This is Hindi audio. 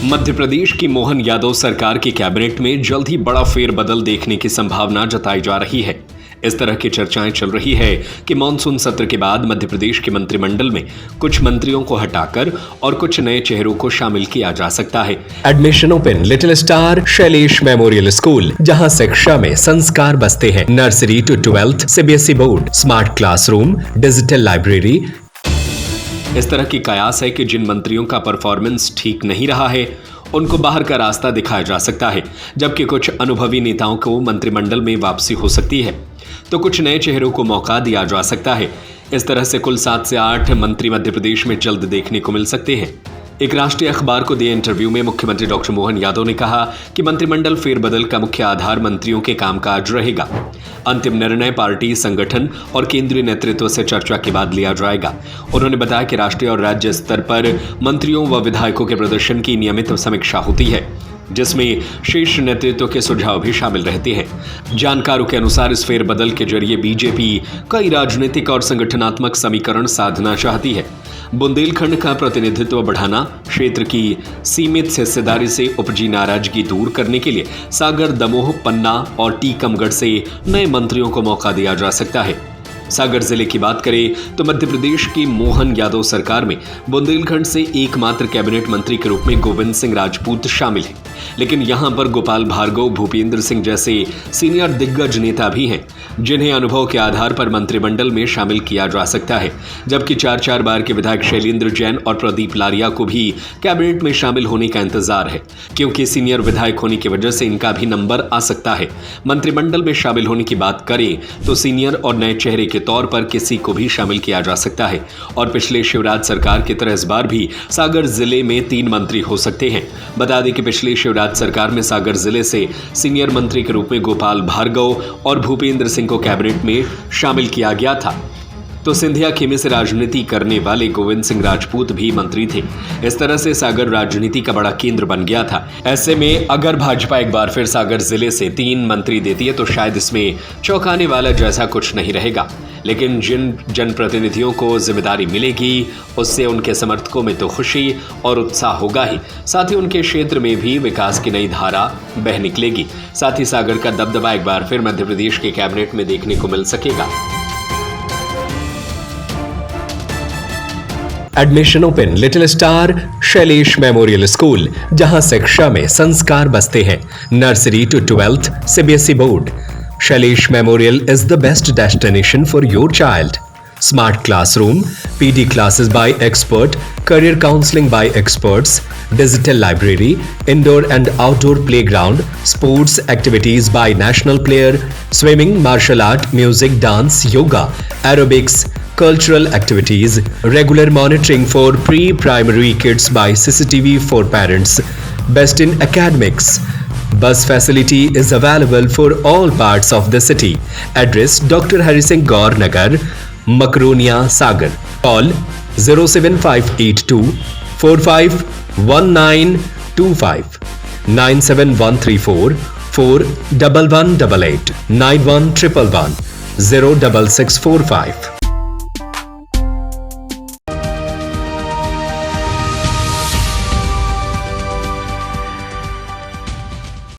मध्य प्रदेश की मोहन यादव सरकार की कैबिनेट में जल्द ही बड़ा फेरबदल देखने की संभावना जताई जा रही है। इस तरह की चर्चाएं चल रही है कि मॉनसून सत्र के बाद मध्य प्रदेश के मंत्रिमंडल में कुछ मंत्रियों को हटाकर और कुछ नए चेहरों को शामिल किया जा सकता है। Admission open little star Shailesh memorial school, जहां शिक्षा में संस्कार बसते हैं। Nursery to 12th CBSE board, smart classroom, digital library. इस तरह की कयास है कि जिन मंत्रियों का परफॉर्मेंस ठीक नहीं रहा है उनको बाहर का रास्ता दिखाया जा सकता है, जबकि कुछ अनुभवी नेताओं को मंत्रिमंडल में वापसी हो सकती है तो कुछ नए चेहरों को मौका दिया जा सकता है। इस तरह से कुल 7 से 8 मंत्री मध्य प्रदेश में जल्द देखने को मिल सकते हैं। एक राष्ट्रीय अखबार को दिए इंटरव्यू में मुख्यमंत्री डॉक्टर मोहन यादव ने कहा कि मंत्रिमंडल फेरबदल का मुख्य आधार मंत्रियों के कामकाज रहेगा। अंतिम निर्णय पार्टी, संगठन और केंद्रीय नेतृत्व से चर्चा के बाद लिया जाएगा। उन्होंने बताया कि राष्ट्रीय और राज्य स्तर पर मंत्रियों व विधायकों के प्रदर्शन की नियमित समीक्षा होती है, जिसमें शीर्ष नेतृत्व के सुझाव भी शामिल रहते हैं। जानकारों के अनुसार इस फेरबदल के जरिए बीजेपी कई राजनीतिक और संगठनात्मक समीकरण साधना चाहती है। बुंदेलखंड का प्रतिनिधित्व बढ़ाना, क्षेत्र की सीमित हिस्सेदारी से उपजी नाराजगी दूर करने के लिए सागर, दमोह, पन्ना और टीकमगढ़ से नए मंत्रियों को मौका दिया जा सकता है। सागर जिले की बात करें तो मध्य प्रदेश की मोहन यादव सरकार में बुंदेलखंड से एकमात्र कैबिनेट मंत्री के रूप में गोविंद सिंह राजपूत शामिल हैं, लेकिन यहां पर गोपाल भार्गव, भूपेंद्र सिंह जैसे सीनियर दिग्गज नेता भी हैं जिन्हें अनुभव के आधार पर मंत्रिमंडल में शामिल किया जा सकता है। जबकि 4 बार के विधायक शैलेंद्र जैन और प्रदीप लारिया को भी कैबिनेट में शामिल होने का इंतजार है, क्योंकि सीनियर विधायक होने की वजह से इनका भी नंबर आ सकता है। मंत्रिमंडल में शामिल होने की बात करें तो सीनियर और नए चेहरे के तौर पर किसी को भी शामिल किया जा सकता है और पिछले शिवराज सरकार की तरह इस बार भी सागर जिले में 3 मंत्री हो सकते हैं। बता दें कि पिछले शिवराज सरकार में सागर जिले से सीनियर मंत्री के रूप में गोपाल भार्गव और भूपेंद्र सिंह को कैबिनेट में शामिल किया गया था, तो सिंधिया खेमे से राजनीति करने वाले गोविंद सिंह राजपूत भी मंत्री थे। इस तरह से सागर राजनीति का बड़ा केंद्र बन गया था। ऐसे में अगर भाजपा एक बार फिर सागर जिले से 3 मंत्री देती है तो शायद इसमें चौंकाने वाला जैसा कुछ नहीं रहेगा, लेकिन जिन जनप्रतिनिधियों को जिम्मेदारी मिलेगी उससे उनके समर्थकों में तो खुशी और उत्साह होगा ही, साथ ही उनके क्षेत्र में भी विकास की नई धारा बह निकलेगी। साथ ही सागर का दबदबा एक बार फिर मध्य प्रदेश के कैबिनेट में देखने को मिल सकेगा। Admission open little star Shailesh memorial school, जहां शिक्षा में संस्कार बसते हैं। Nursery to 12th CBSE board, Shailesh memorial is the best destination for your child. Smart classroom, PD classes by expert, career counseling by experts, digital library, indoor and outdoor playground, sports activities by national player, swimming, martial art, music, dance, yoga, aerobics, cultural activities, regular monitoring for pre-primary kids by CCTV for parents, best in academics. Bus facility is available for all parts of the city. Address Dr. Hari Singh Gaur Nagar, Makronia, Sagar. Call 07582 451925 97134 41188 91111 06645.